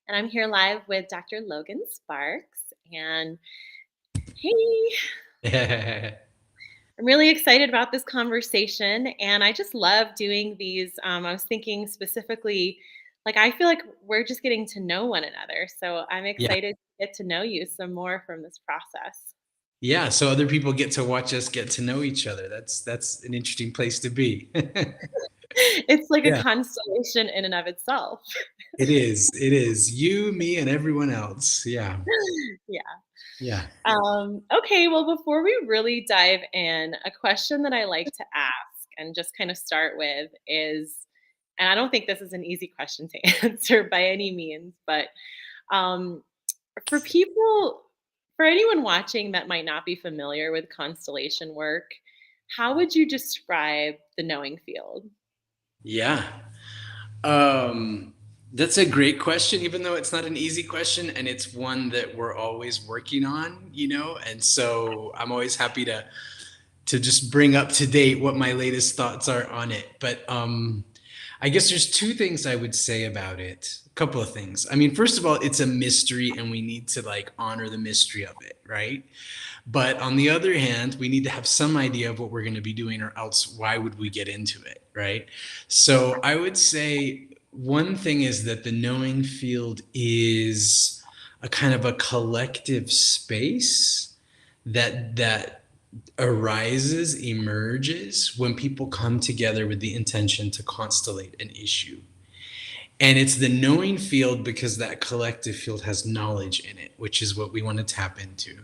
and I'm here live with Dr. Logan Sparks. And hey, I'm really excited about this conversation, and I just love doing these. I was thinking specifically, like, I feel like we're just getting to know one another. So I'm Yeah. excited to get to know you some more from this process. Yeah. So other people get to watch us get to know each other. That's an interesting place to be. It's like a Yeah, constellation in and of itself. it is. It is. You, me, and everyone else. Yeah. Yeah. Yeah. Okay, well, before we really dive in, a question that I like to ask and just kind of start with is, and I don't think this is an easy question to answer by any means, but um, for people, for anyone watching that might not be familiar with constellation work, how would you describe the knowing field? Yeah. Um, that's a great question, even though it's not an easy question, and it's one that we're always working on, and so I'm always happy to just bring up to date what my latest thoughts are on it. But I guess there's two things I would say about it. A couple of things. I mean, first of all, it's a mystery and we need to like honor the mystery of it, right? But on the other hand, we need to have some idea of what we're going to be doing, or else why would we get into it, right? So I would say one thing is that the knowing field is a kind of a collective space that arises, emerges when people come together with the intention to constellate an issue. And it's the knowing field because that collective field has knowledge in it, which is what we want to tap into.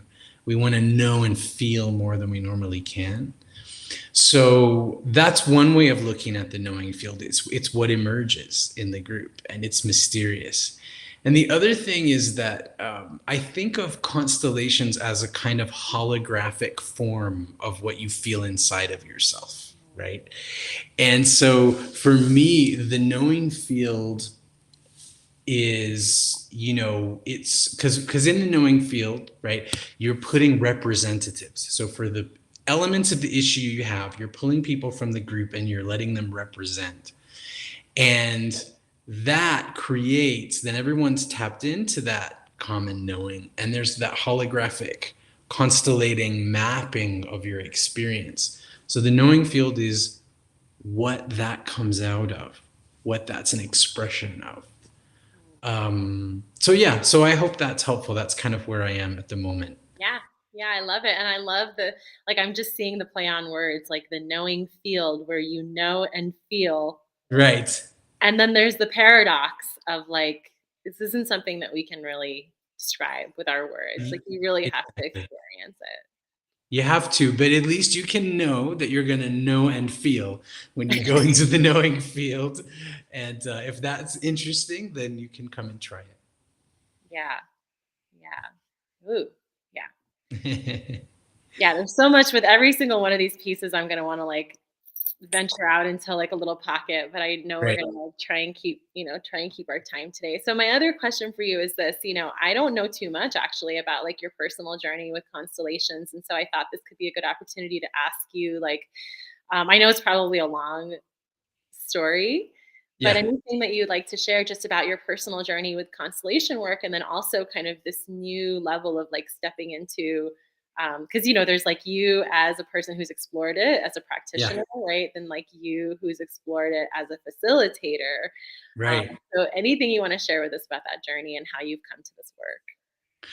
We want to know and feel more than we normally can. So that's one way of looking at the knowing field. It's what emerges in the group, and it's mysterious. And the other thing is that I think of constellations as a kind of holographic form of what you feel inside of yourself, right? And so for me, the knowing field is, it's because in the knowing field, right, you're putting representatives. So for the elements of the issue you have, you're pulling people from the group and you're letting them represent. And that creates, then everyone's tapped into that common knowing. And there's that holographic constellating mapping of your experience. So the knowing field is what that comes out of, what that's an expression of. So yeah, so I hope that's helpful. That's kind of where I am at the moment. Yeah. Yeah, I love it. And I love I'm just seeing the play on words, like the knowing field where you know and feel. Right. And then there's the paradox of like, this isn't something that we can really describe with our words. Like, you really have to experience it. You have to, but at least you can know that you're going to know and feel when you go into the knowing field. And if that's interesting, then you can come and try Yeah. Yeah. Ooh. Yeah. it. Yeah. There's so much with every single one of these pieces. I'm going to want to like venture out into like a little pocket, but I know we're Right. going to like try and keep our time today. So my other question for you is this, I don't know too much actually about like your personal journey with constellations. And so I thought this could be a good opportunity to ask you like, I know it's probably a long story, but Yeah. anything that you'd like to share just about your personal journey with constellation work, and then also kind of this new level of like stepping into, because there's like you as a person who's explored it as a Yeah. practitioner, right? Then like you who's explored it as a facilitator. Um, Right. so anything you want to share with us about that journey and how you've come to this work?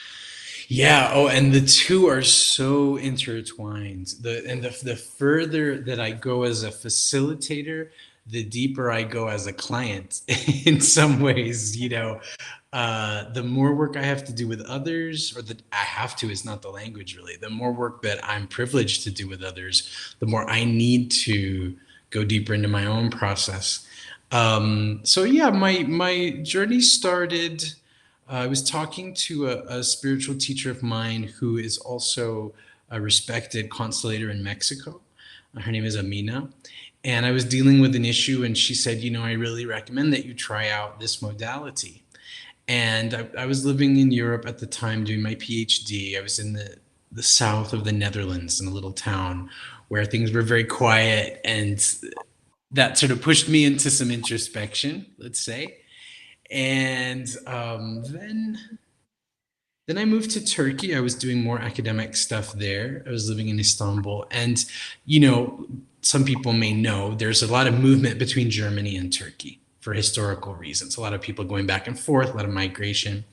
Yeah. Oh, and the two are so intertwined. The further that I go as a facilitator, the deeper I go as a client. In some ways, the more work I have to do with others, or that I have to is not the language really. The more work that I'm privileged to do with others, the more I need to go deeper into my own process. So yeah, my journey started. I was talking to a spiritual teacher of mine who is also a respected constellator in Mexico. Her name is Amina. And I was dealing with an issue, and she said, I really recommend that you try out this modality. And I was living in Europe at the time doing my PhD. I was in the south of the Netherlands in a little town where things were very quiet. And that sort of pushed me into some introspection, let's say. And then I moved to Turkey. I was doing more academic stuff there. I was living in Istanbul. And, you know, some people may know there's a lot of movement between Germany and Turkey for historical reasons. A lot of people going back and forth, a lot of migration.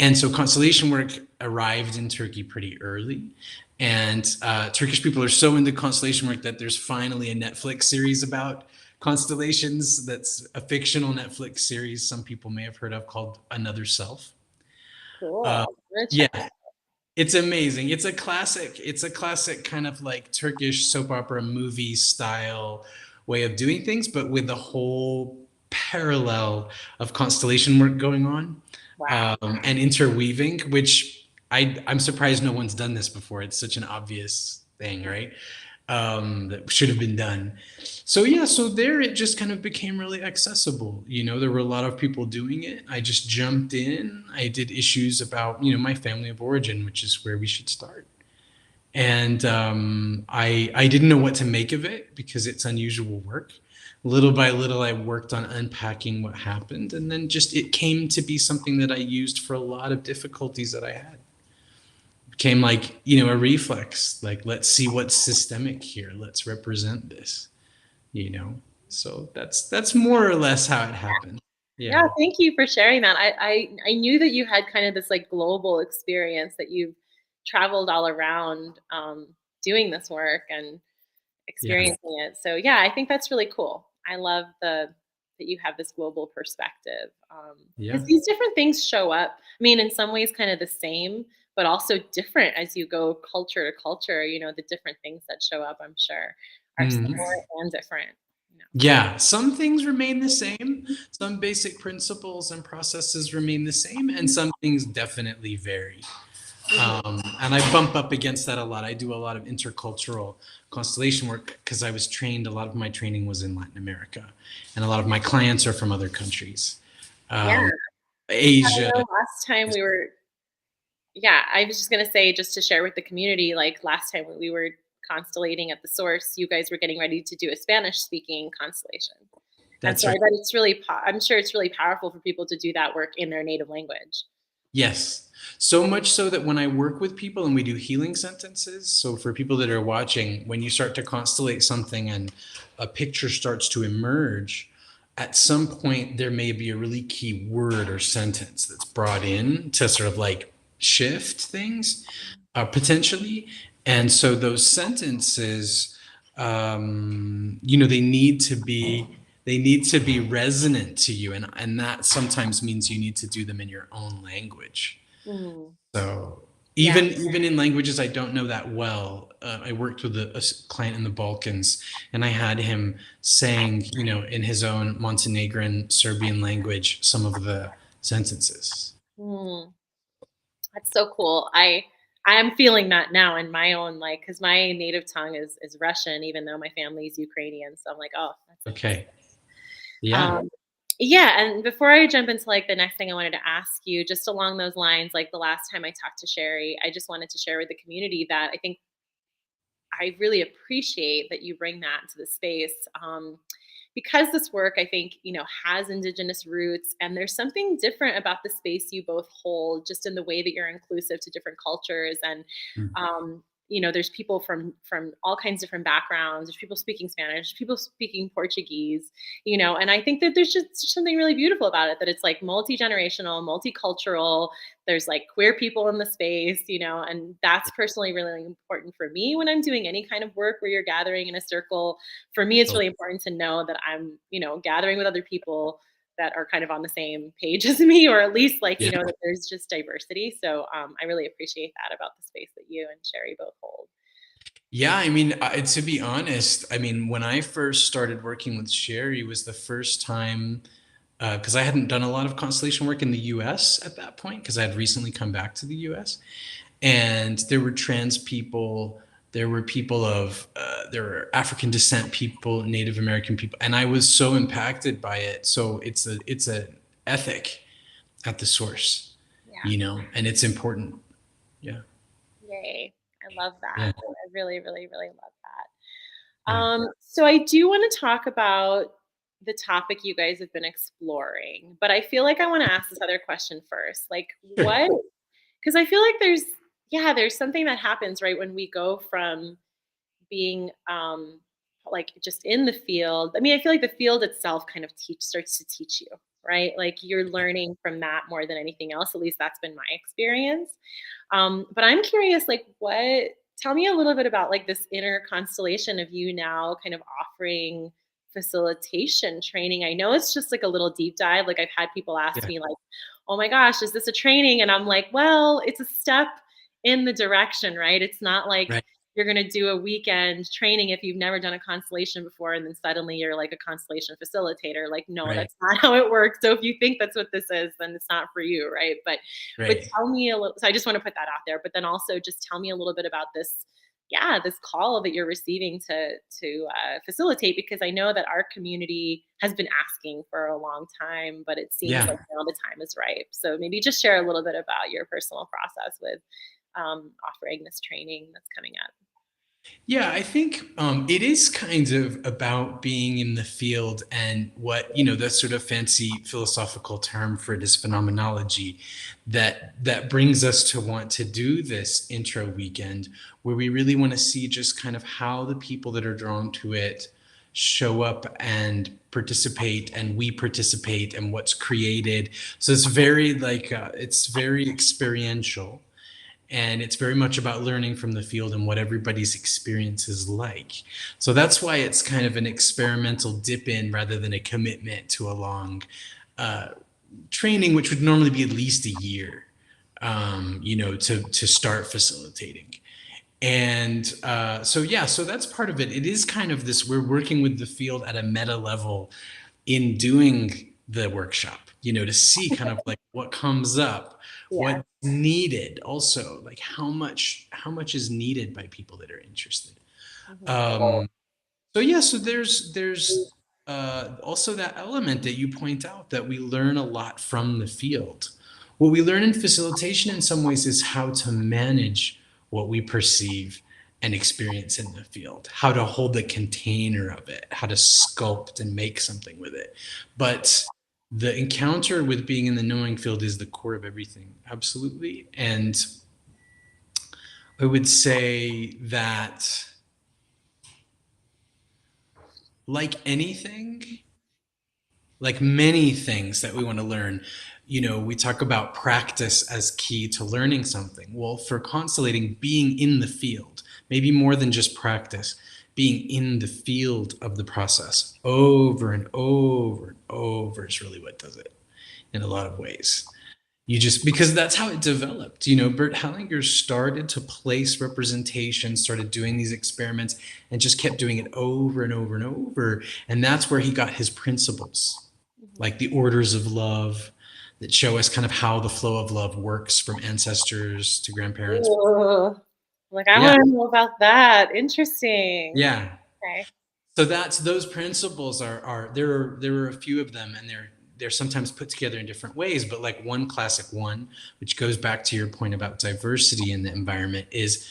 And so constellation work arrived in Turkey pretty early. And Turkish people are so into constellation work that there's finally a Netflix series about constellations. That's a fictional Netflix series some people may have heard of called Another Self. Uh, Cool. I'm gonna check yeah, it's amazing. It's a classic. It's a classic kind of like Turkish soap opera movie style way of doing things, but with the whole parallel of constellation work going on, Wow. and interweaving, which I'm surprised no one's done this before. It's such an obvious thing, right? That should have been done. So yeah, so there it just kind of became really accessible. You know, there were a lot of people doing it. I just jumped in. I did issues about, you know, my family of origin, which is where we should start. And I didn't know what to make of it because it's unusual work. Little by little, I worked on unpacking what happened, and then just it came to be something that I used for a lot of difficulties that I had. Became like, you know, a reflex. Like, let's see what's systemic here. Let's represent this. You know, so that's more or less how it happened. Yeah, Yeah. thank you for sharing that. I knew that you had kind of this like global experience that you've traveled all around doing this work and Yeah. experiencing it. So yeah, I think that's really cool. I love the that you have this global perspective because Yeah. these different things show up. I mean, in some ways, kind of the same, but also different as you go culture to culture. You know, the different things that show up, I'm sure, are Mhm. similar and different. You Yeah, some things remain the same. Some basic principles and processes remain the same, and some things definitely vary. know. And I bump up against that a lot. I do a lot of intercultural constellation work because I was trained, a lot of my training was in Latin America, and a lot of my clients are from other countries. Yeah, Um, I Asia. know last time we were yeah, I was just gonna say just to share with the community, like last time when we were constellating at the source, you guys were getting ready to do a Spanish speaking constellation. And That's so I right. bet it's really I'm sure it's really powerful for people to do that work in their native language. Yes. So much so that when I work with people and we do healing sentences, so for people that are watching, when you start to constellate something and a picture starts to emerge, at some point there may be a really key word or sentence that's brought in to sort of like shift things, potentially. And so those sentences, you know, they need to be resonant to you, and that sometimes means you need to do them in your own language. Mm, So yeah. even in languages I don't know that well, I worked with a client in the Balkans, and I had him saying, you know, in his own Montenegrin Serbian language some of the sentences. Mm, that's so cool. I'm feeling that now in my own like because my native tongue is Russian, even though my family's Ukrainian. So I'm like, oh, that's interesting. Okay. Yeah. Um, yeah, and before I jump into like the next thing I wanted to ask you, just along those lines, like the last time I talked to Sherry, I just wanted to share with the community that I think I really appreciate that you bring that to the space. Because this work, I think, has Indigenous roots, and there's something different about the space you both hold, just in the way that you're inclusive to different cultures. And, Mm. there's people from all kinds of different backgrounds. There's people speaking Spanish, people speaking Portuguese, and I think that there's just something really beautiful about it, that it's like multi-generational, multicultural. There's like queer people in the space, and that's personally really important for me when I'm doing any kind of work where you're gathering in a circle. For me, it's So, really important to know that I'm, gathering with other people that are kind of on the same page as me, or at least like, yeah. that there's just diversity. So I really appreciate that about the space that you and Sherry both hold. Yeah, I mean, to be honest, I mean, when I first started working with Sherry was the first time, because I hadn't done a lot of constellation work in the US at that point, because I had recently come back to the US. And there were trans people, there were people of, there were African descent people, Native American people, and I was so impacted by it. So it's a ethic at the source, Yeah. you know, and it's important. Yeah. Yay. I love that. Yeah. I really, really, really love that. Yeah. So I do want to talk about the topic you guys have been exploring, but I feel like I want to ask this other question first. Like, Sure. what? Because I feel like yeah, there's something that happens, right, when we go from being like just in the field. I mean, I feel like the field itself kind of starts to teach you, right? Like you're learning from that more than anything else. At least that's been my experience. But I'm curious, like, tell me a little bit about like this inner constellation of you now kind of offering facilitation training. I know it's just like a little deep dive. Like, I've had people ask Yeah. me, like, oh my gosh, is this a training? And I'm like, well, it's a step in the direction, right? It's not like Right. you're going to do a weekend training if you've never done a constellation before and then suddenly you're like a constellation facilitator. Like, no, Right. that's not how it works. So if you think that's what this is, then it's not for you, right? But Right. tell me a little. So I just want to put that out there, but then also just tell me a little bit about this, yeah, this call that you're receiving to facilitate, because I know that our community has been asking for a long time, but it seems like Yeah. now the time is ripe. So maybe just share a little bit about your personal process with offering this training that's coming up. Yeah, I think it is kind of about being in the field and what, you know, that sort of fancy philosophical term for it is phenomenology that brings us to want to do this intro weekend where we really want to see just kind of how the people that are drawn to it show up and participate and we participate and what's created. So it's very like it's very experiential and it's very much about learning from the field and what everybody's experience is like. So that's why it's kind of an experimental dip in rather than a commitment to a long uh, training, which would normally be at least a year, you know, to start facilitating. And so yeah, so that's part of it. It is kind of this, we're working with the field at a meta level in doing the workshop, you know, to see kind of like what comes up, Yeah. what's needed, also like how much is needed by people that are interested. Mhm. So yeah, so there's also that element that you point out that we learn a lot from the field. What we learn in facilitation in some ways is how to manage what we perceive and experience in the field, how to hold the container of it, how to sculpt and make something with it. But the encounter with being in the knowing field is the core of everything, absolutely. And I would say that, like anything, like many things that we want to learn, you know, we talk about practice as key to learning something. Well, for constellating, being in the field, maybe more than just practice, being in the field of the process over and over and over is really what does it in a lot of ways. You just, because that's how it developed. You know, Bert Hellinger started to place representation, started doing these experiments, and just kept doing it over and over and over. And that's where he got his principles, Mhm. like the orders of love that show us kind of how the flow of love works from ancestors to grandparents. Ooh. Like, I Yeah. want to know about that. Interesting. Yeah. Okay. So that's, those principles are there are a few of them, and they're sometimes put together in different ways, but like one classic one, which goes back to your point about diversity in the environment, is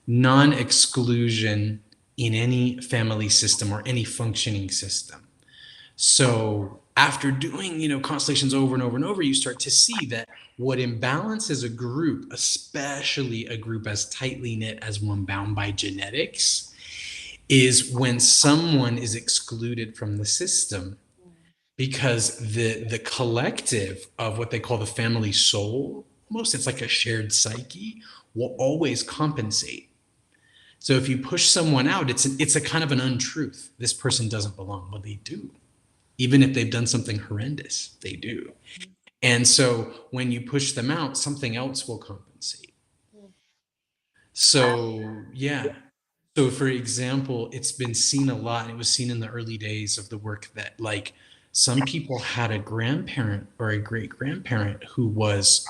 non-exclusion in any family system or any functioning system. So after doing, you know, constellations over and over and over, you start to see that what imbalances a group, especially a group as tightly knit as one bound by genetics, is when someone is excluded from the system, because the collective of what they call the family soul, almost it's like a shared psyche, will always compensate. So if you push someone out, it's a kind of an untruth. This person doesn't belong. Well, they do. Even if they've done something horrendous, they do. And so when you push them out, something else will compensate. Mhm. So yeah. So for example, it's been seen a lot, and it was seen in the early days of the work, that like some people had a grandparent or a great grandparent who was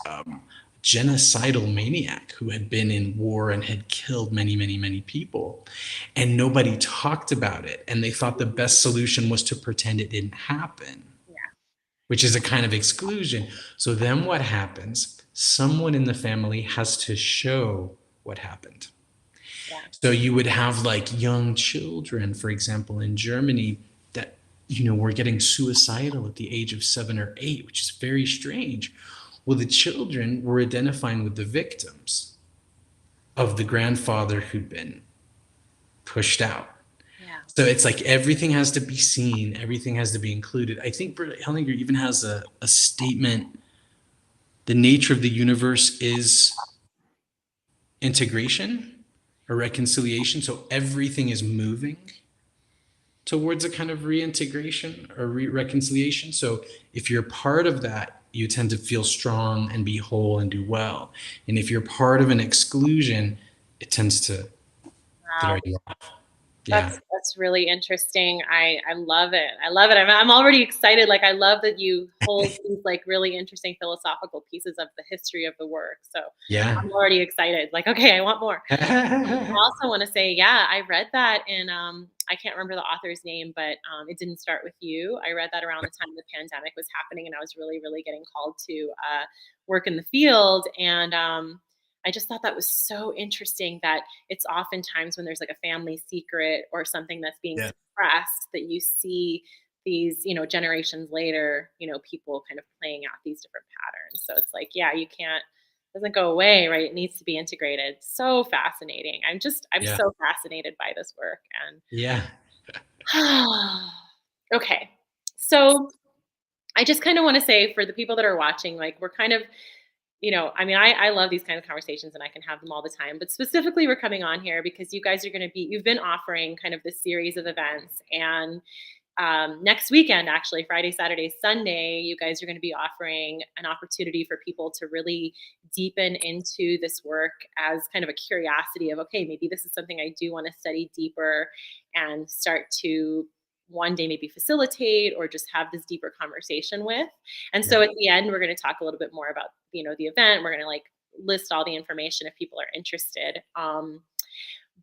genocidal maniac who had been in war and had killed many, many, many people. And nobody talked about it. And they thought the best solution was to pretend it didn't happen, Yeah. which is a kind of exclusion. So then what happens? Someone in the family has to show what happened. Yeah. So you would have like young children, for example, in Germany, that were getting suicidal at the age of 7 or 8, which is very strange. Well, the children were identifying with the victims of the grandfather who'd been pushed out. Yeah. So it's like everything has to be seen, everything has to be included. I think Bert Hellinger even has a statement: the nature of the universe is integration or reconciliation. So everything is moving towards a kind of reintegration or reconciliation. So if you're part of that, you tend to feel strong and be whole and do well. And if you're part of an exclusion, it tends to throw Wow. you off. Yeah. That's really interesting. I love it. I love it. I'm already excited. Like I love that you hold these like really interesting philosophical pieces of the history of the work. So Yeah. I'm already excited. Like, okay, I want more. I also want to say, yeah, I read that in I can't remember the author's name, but it didn't start with you. I read that around the time the pandemic was happening, and I was really, really getting called to work in the field. And I just thought that was so interesting that it's oftentimes when there's like a family secret or something that's being Yeah. suppressed that you see these, generations later, people kind of playing out these different patterns. So it's like, yeah, you can't doesn't go away, right? It needs to be integrated. So fascinating. I'm Yeah. so fascinated by this work. Yeah. And okay. So I just kind of want to say for the people that are watching, like we're kind of, I mean, I love these kind of conversations and I can have them all the time, but specifically we're coming on here because you guys are going to you've been offering kind of this series of events and next weekend, actually, Friday, Saturday, Sunday, you guys are going to be offering an opportunity for people to really deepen into this work as kind of a curiosity of, okay, maybe this is something I do want to study deeper and start to one day maybe facilitate or just have this deeper conversation with. And Yeah. so at the end, we're going to talk a little bit more about, the event. We're going to like list all the information if people are interested.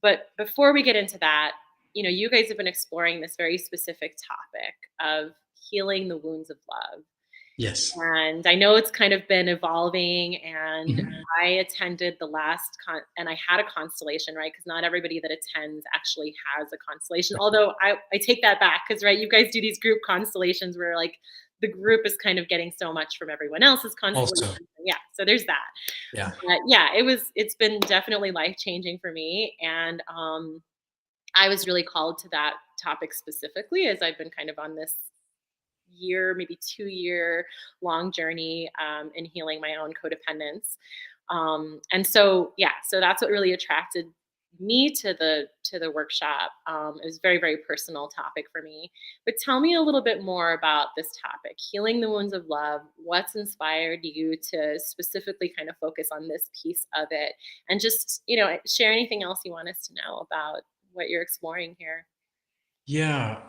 But before we get into that, you guys have been exploring this very specific topic of healing the wounds of love. Yes. And I know it's kind of been evolving. And Mhm. I attended the last and I had a constellation, right? Because not everybody that attends actually has a constellation. Although I take that back because, right, you guys do these group constellations where like the group is kind of getting so much from everyone else's constellation. Also, Yeah. So there's that. yeah. But yeah, it's been definitely life changing for me. And I was really called to that topic specifically as I've been kind of on this year, maybe 2 year long journey in healing my own codependence. And so, yeah, so that's what really attracted me to the workshop. It was a very, very personal topic for me. But tell me a little bit more about this topic, healing the wounds of love. What's inspired you to specifically kind of focus on this piece of it, and just share anything else you want us to know about what you're exploring here. Yeah.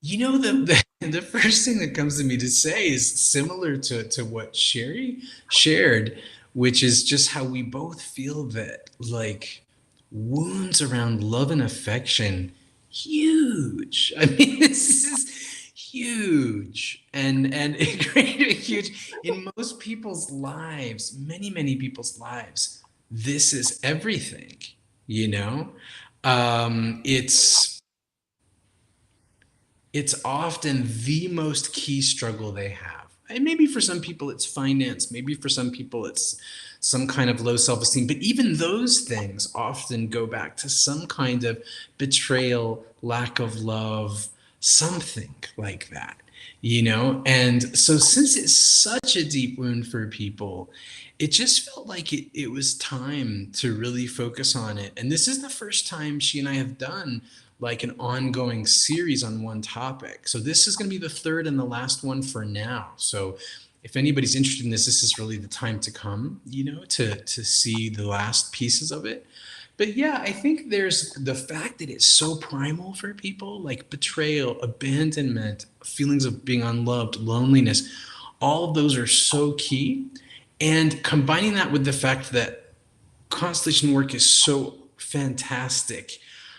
The first thing that comes to me to say is similar to what Sherry shared, which is just how we both feel that like wounds around love and affection, huge. I mean, this is huge and great, huge in most people's lives, many people's lives. This is everything, you know. It's often the most key struggle they have. And maybe for some people it's finance, maybe for some people it's some kind of low self esteem, but even those things often go back to some kind of betrayal, lack of love, something like that, And so, since it's such a deep wound for people, it just felt like it was time to really focus on it. And this is the first time she and I have done like an ongoing series on one topic. So this is going to be the third and the last one for now. So if anybody's interested in this, this is really the time to come, to see the last pieces of it. But yeah, I think there's the fact that it's so primal for people, like betrayal, abandonment, feelings of being unloved, loneliness. All of those are so key. And combining that with the fact that constellation work is so fantastic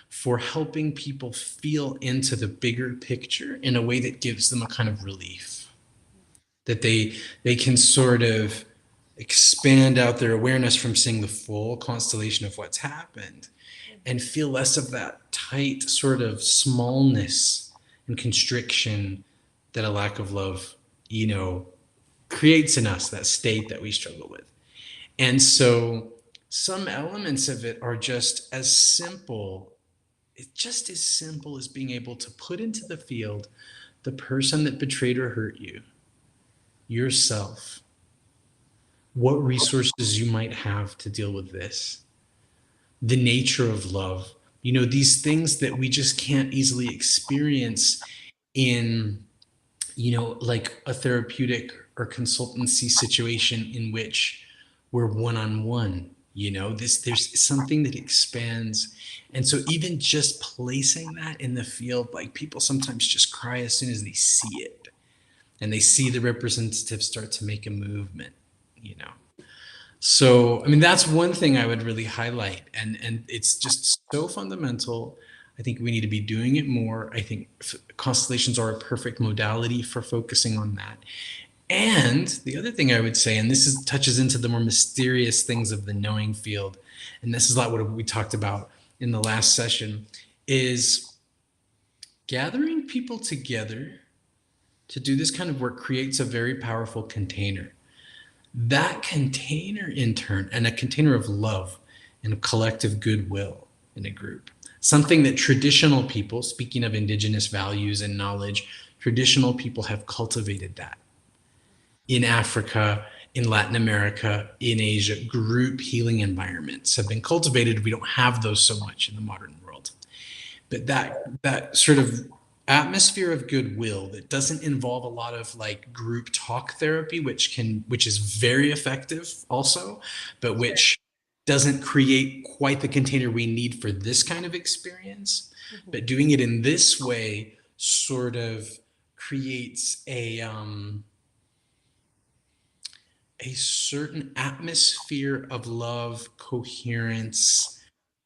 for helping people feel into the bigger picture in a way that gives them a kind of relief, that they can sort of expand out their awareness from seeing the full constellation of what's happened and feel less of that tight sort of smallness and constriction that a lack of love, you know, creates in us, that state that we struggle with. And so some elements of it are just as simple, it's just as simple as being able to put into the field the person that betrayed or hurt you, yourself, what resources you might have to deal with this, the nature of love, you know, these things that we just can't easily experience in, you know, like a therapeutic or consultancy situation in which we're one on one. You know, this there's something that expands. And so even just placing that in the field, like people sometimes just cry as soon as they see it and they see the representative start to make a movement, you know. So, I mean, that's one thing I would really highlight, and it's just so fundamental. I think we need to be doing it more. I think constellations are a perfect modality for focusing on that. And the other thing I would say, and this is touches into the more mysterious things of the knowing field, and this is a lot what we talked about in the last session, is gathering people together to do this kind of work creates a very powerful container. That container, in turn, and a container of love and of collective goodwill in a group, something that traditional people, speaking of indigenous values and knowledge, traditional people have cultivated that in Africa, in Latin America, in Asia. Group healing environments have been cultivated. We don't have those so much in the modern world. But that sort of atmosphere of goodwill that doesn't involve a lot of like group talk therapy, which is very effective also, but Sure. which doesn't create quite the container we need for this kind of experience. Mhm. But doing it in this way sort of creates a certain atmosphere of love, coherence,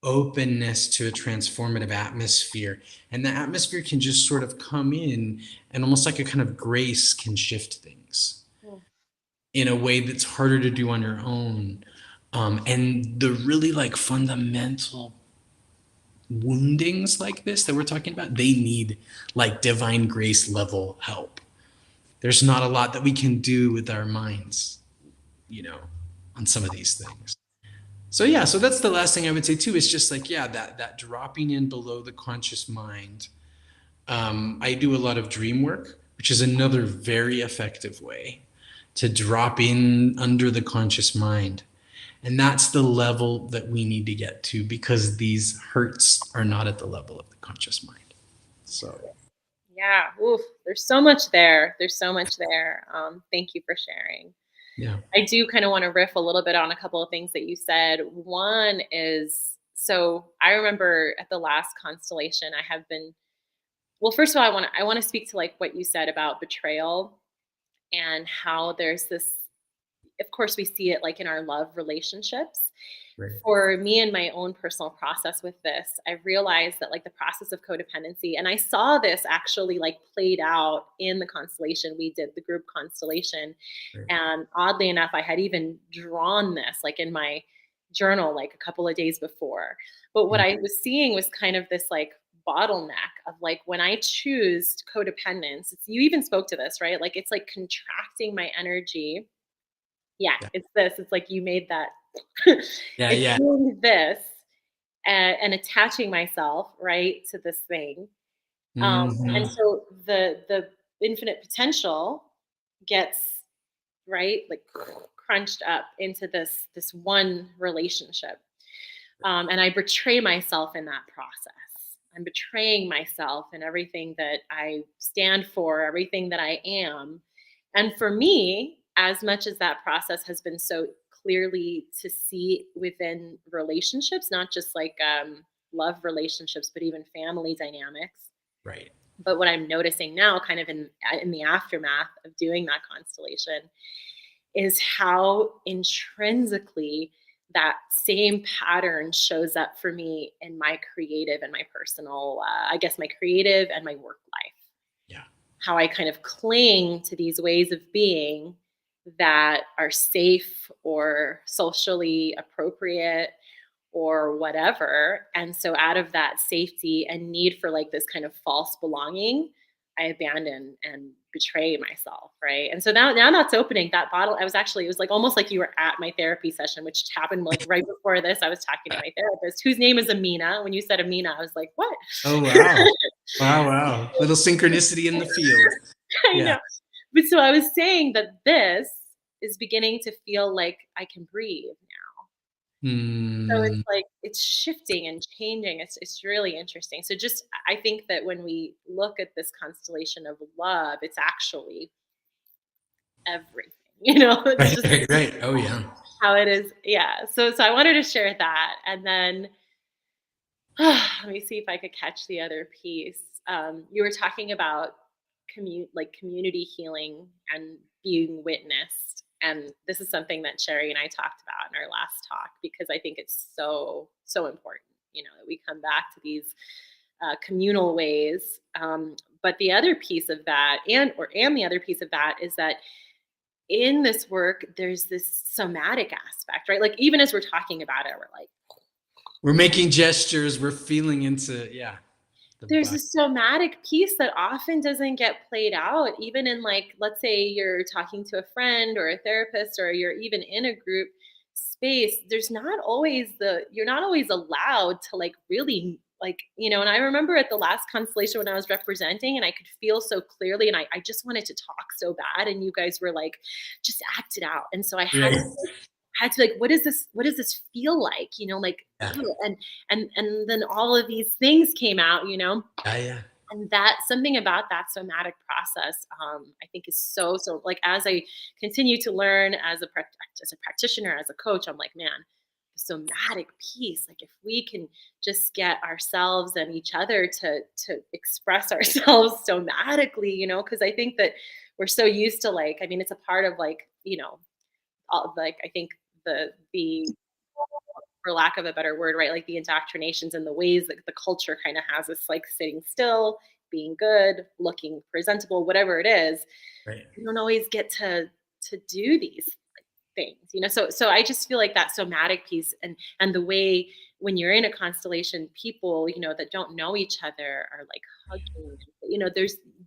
openness to a transformative atmosphere. And the atmosphere can just sort of come in and almost like a kind of grace can shift things Mm. in a way that's harder to do on your own. And the really like fundamental woundings like this that we're talking about, they need like divine grace level help. There's not a lot that we can do with our minds, you know, on some of these things. So yeah, so that's the last thing I would say too. Is just like yeah, that dropping in below the conscious mind. I do a lot of dream work, which is another very effective way to drop in under the conscious mind, and that's the level that we need to get to because these hurts are not at the level of the conscious mind. So Yeah. Oof. There's so much there. There's so much there. Thank you for sharing. yeah, I do kind of want to riff a little bit on a couple of things that you said. One is, so I remember at the last constellation, I have been, well, first of all, I want to speak to like what you said about betrayal and how there's this, of course we see it like in our love relationships. right, For me and my own personal process with this, I realized that like the process of codependency, and I saw this actually like played out in the constellation we did, the group constellation. right, And oddly enough, I had even drawn this like in my journal like a couple of days before. But what mm, I was seeing was kind of this like bottleneck of like when I choose codependence, you even spoke to this, right? Like it's like contracting my energy. Yeah, yeah, it's this. It's like you made that. yeah, It's yeah, doing this and attaching myself, right, to this thing. And hmm, so the infinite potential gets, right, like crunched up into this one relationship. And I betray myself in that process. I'm betraying myself and everything that I stand for, everything that I am. And for me, as much as that process has been so clearly to see within relationships, not just like love relationships, but even family dynamics. right, But what I'm noticing now, kind of in the aftermath of doing that constellation, is how intrinsically that same pattern shows up for me in my creative and my personal, I guess, my creative and my work life. yeah, How I kind of cling to these ways of being that are safe or socially appropriate or whatever. And so, out of that safety and need for like this kind of false belonging, I abandon and betray myself, right? And so now that's opening that bottle. I was actually, it was like almost like you were at my therapy session, which happened like right before this. I was talking to my therapist, whose name is Amina. When you said Amina, I was like, what? Oh, wow. Wow, wow. Little synchronicity in the field. I Yeah. know. But so I was saying that this is beginning to feel like I can breathe now. So it's Hmm. like it's shifting and changing. It's really interesting. So just I think that when we look at this constellation of love, it's actually everything. It's Right, just right, right. Oh, yeah. how it is. Yeah. So I wanted to share that. And then let me see if I could catch the other piece. You were talking about community healing and being witnessed. And this is something that Sherry and I talked about in our last talk because I think it's so, so important, that we come back to these communal ways. But the other piece of that, and the other piece of that is that in this work, there's this somatic aspect, right? Like even as we're talking about it, we're like, We're making gestures. We're feeling into, yeah, the there's body. a somatic piece that often doesn't get played out, even in like, let's say you're talking to a friend or a therapist, or you're even in a group space. You're not always allowed to like really and I remember at the last constellation when I was representing and I could feel so clearly and I just wanted to talk so bad. And you guys were like, just act it out. And so Right. had to like, what does this feel like? Like, Yeah. ugh, and then all of these things came out, Yeah, yeah. and that something about that somatic process, I think is so like as I continue to learn as a practitioner, as a coach, I'm like, man, the somatic piece, like if we can just get ourselves and each other to express ourselves somatically, because I think that we're so used to like, I mean, it's a part of like, all like I think the for lack of a better word, right? Like the indoctrinations and the ways that the culture kind of has us like sitting still, being good, looking presentable, whatever it is. Right. We don't always get to do these things, So I just feel like that somatic piece and the way when you're in a constellation, people, that don't know each other are like hugging.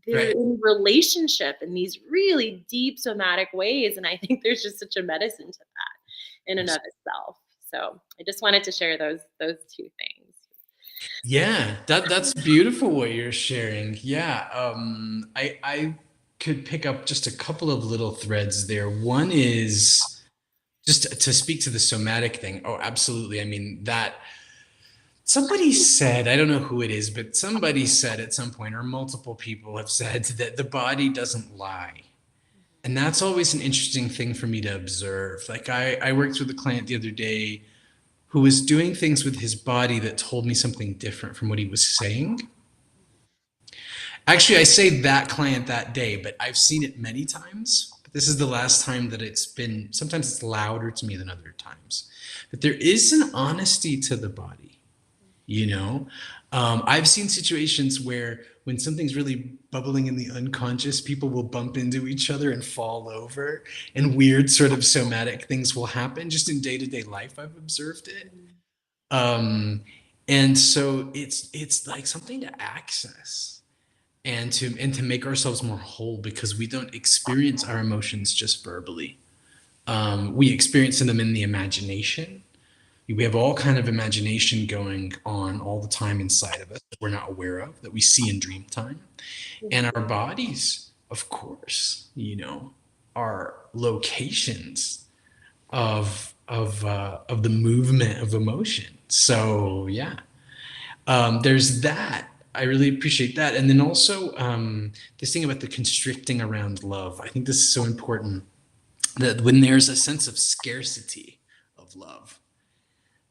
They're Right. in relationship in these really deep somatic ways. And I think there's just such a medicine to that in and of itself. So I just wanted to share those two things. Yeah, that's beautiful what you're sharing. Yeah, I could pick up just a couple of little threads there. One is just to speak to the somatic thing. Oh, absolutely. I mean, that somebody said, I don't know who it is, but somebody said at some point, or multiple people have said that the body doesn't lie. And that's always an interesting thing for me to observe. Like I worked with a client the other day who was doing things with his body that told me something different from what he was saying. Actually, I say that client that day, but I've seen it many times. But this is the last time that it's been, sometimes it's louder to me than other times. But there is an honesty to the body, you know? I've seen situations where when something's really bubbling in the unconscious, people will bump into each other and fall over, and weird sort of somatic things will happen just in day to day life. I've observed it. Um, and so it's like something to access and to make ourselves more whole because we don't experience our emotions just verbally. We experience them in the imagination. We have all kind of imagination going on all the time inside of us that we're not aware of, that we see in dream time. And our bodies, of course, are locations of the movement of emotion. So yeah, there's that. I really appreciate that. And then also this thing about the constricting around love. I think this is so important that when there's a sense of scarcity of love,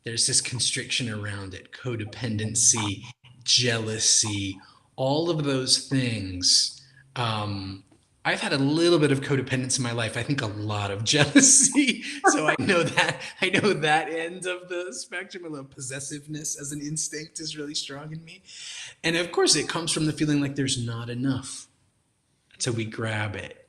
there's this constriction around it, codependency, jealousy, all of those things. I've had a little bit of codependence in my life. I think a lot of jealousy. So I know that end of the spectrum. A little possessiveness as an instinct is really strong in me. And of course it comes from the feeling like there's not enough. So we grab it.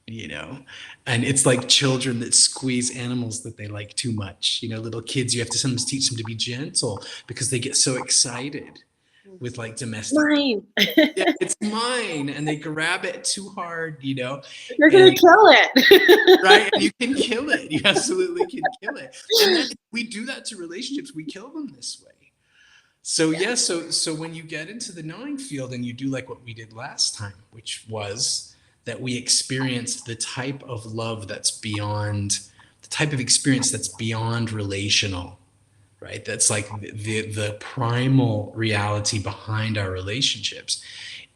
And it's like children that squeeze animals that they like too much. Little kids, you have to sometimes teach them to be gentle because they get so excited. with like domestic. Mine. Yeah, it's mine, and they grab it too hard, You're gonna and kill it. right, and you can kill it. You absolutely can kill it. And then we do that to relationships. We kill them this way. So Yeah. yeah, so when you get into the knowing field and you do like what we did last time, which was that we experience the type of love that's beyond the type of experience that's beyond relational, right? That's like the primal reality behind our relationships.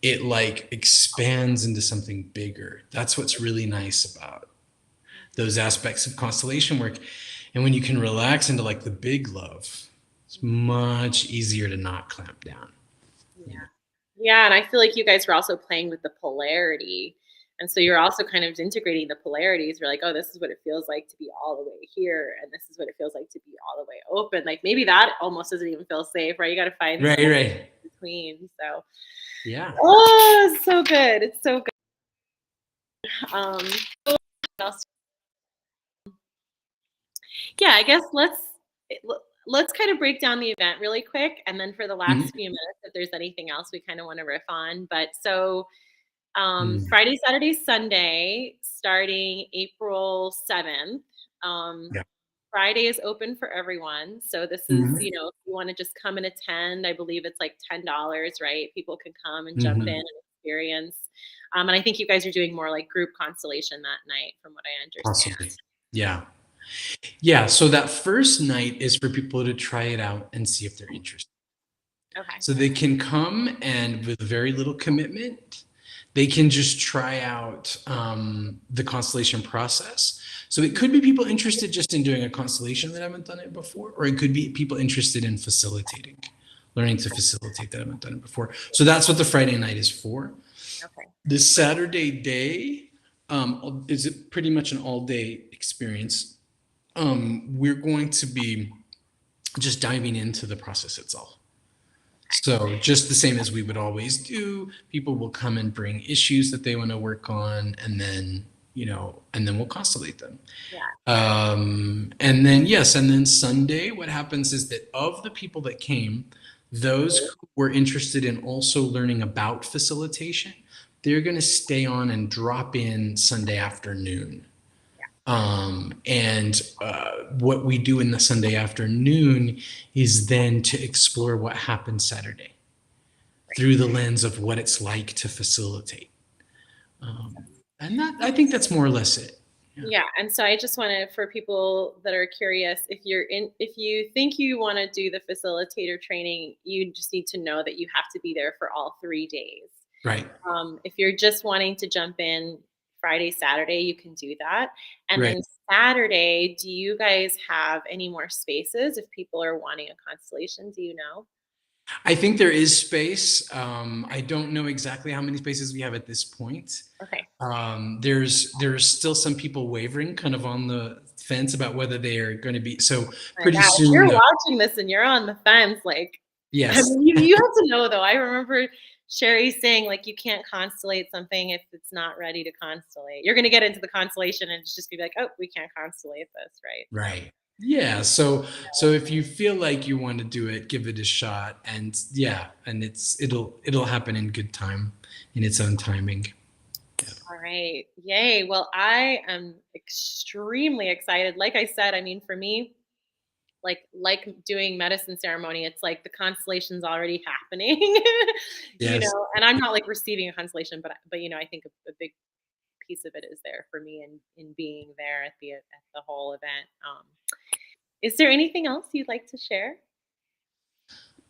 It like expands into something bigger. That's what's really nice about those aspects of constellation work. And when you can relax into like the big love, it's much easier to not clamp down. Yeah. Yeah, and I feel like you guys were also playing with the polarity. And so you're also kind of integrating the polarities. You're like, oh, this is what it feels like to be all the way here, and this is what it feels like to be all the way open. Like maybe that almost doesn't even feel safe, right? You got to find Right, some right. between. So, Yeah. oh, it's so good. It's so good. Um, what else? Yeah, I guess let's kind of break down the event really quick, and then for the last Mhm. few minutes, if there's anything else we kind of want to riff on. But so Mm. Friday, Saturday, Sunday, starting April 7th. Um, Yeah. Friday is open for everyone. So this is, Mhm. if you want to just come and attend, I believe it's like $10, right? People can come and jump in Mhm. and experience. And I think you guys are doing more like group constellation that night, from what I Possibly. understand. Yeah. Yeah. So that first night is for people to try it out and see if they're interested. Okay. So they can come and with very little commitment, they can just try out the constellation process. So it could be people interested just in doing a constellation that haven't done it before, or it could be people interested in facilitating, learning to facilitate that haven't done it before. So that's what the Friday night is for. Okay. The Saturday day is pretty much an all day experience. We're going to be just diving into the process itself. So just the same as we would always do, people will come and bring issues that they want to work on, and then and then we'll constellate them. Yeah. And then yes, and then Sunday, what happens is that of the people that came, those who were interested in also learning about facilitation, they're going to stay on and drop in Sunday afternoon. And what we do in the Sunday afternoon is then to explore what happened Saturday through the lens of what it's like to facilitate. And that, I think that's more or less it. Yeah, and so I just want to, for people that are curious, if you think you want to do the facilitator training, you just need to know that you have to be there for all 3 days. Right. If you're just wanting to jump in Friday, Saturday, you can do that. And Right. then Saturday, do you guys have any more spaces if people are wanting a constellation? Do you know? I think there is space. I don't know exactly how many spaces we have at this point. Okay. There's still some people wavering, kind of on the fence about whether they are going to be. So My pretty gosh, you're soon, though. watching this and you're on the fence. Like, I Yes. mean, you have to know though. I remember Sherry saying like you can't constellate something if it's not ready to constellate. You're gonna get into the constellation and it's just gonna be like, oh, we can't constellate this, right? Right. Yeah. So if you feel like you want to do it, give it a shot. And yeah, and it'll happen in good time, in its own timing. Yeah. All right. Yay. Well, I am extremely excited. Like I said, I mean, for me, like doing medicine ceremony, it's like the constellation's already happening. Yes. And I'm not like receiving a constellation, but I think a big piece of it is there for me in being there at the whole event. Is there anything else you'd like to share?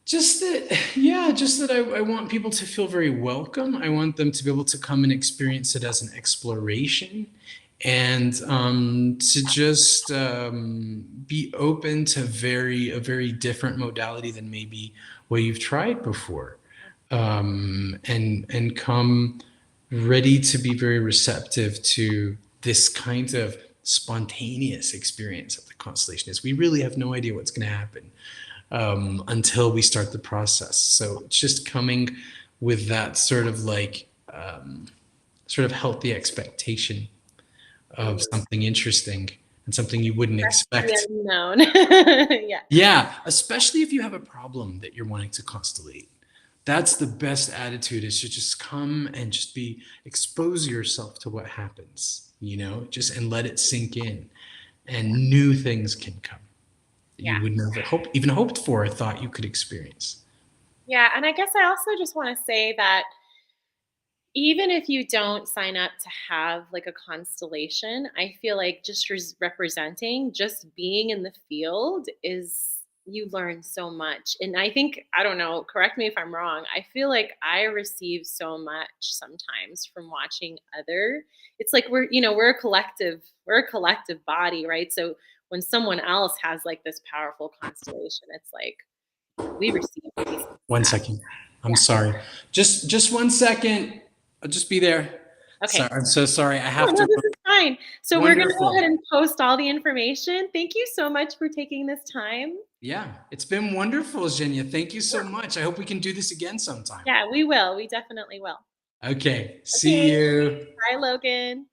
Just that, yeah, just that I want people to feel very welcome. I want them to be able to come and experience it as an exploration, and to just be open to a very different modality than maybe what you've tried before, and come ready to be very receptive to this kind of spontaneous experience of the constellation is. We really have no idea what's going to happen until we start the process. So it's just coming with that sort of like sort of healthy expectation of something interesting and something you wouldn't The expect. unknown. Yeah. Yeah, especially if you have a problem that you're wanting to constellate. That's the best attitude, is to just come and just be, expose yourself to what happens, just, and let it sink in, and new things can come that Yeah. you would never even hoped for or thought you could experience. Yeah, and I guess I also just wanna say that even if you don't sign up to have like a constellation, I feel like just representing, just being in the field is you learn so much. And I think, I don't know, correct me if I'm wrong. I feel like I receive so much sometimes from watching other. It's like we're a collective body, right? So when someone else has like this powerful constellation, it's like we receive pieces of One that. second. I'm Yeah. sorry. Just 1 second. I'll just be there. Okay. Sorry. I'm so sorry. I Oh, have no, to. this is fine. So we're gonna go Wonderful. ahead and post all the information. Thank you so much for taking this time. Yeah, it's been wonderful, Zhenya. Thank you so much. I hope we can do this again sometime. Yeah, we will. We definitely will. Okay. See Okay. you. Bye, Logan.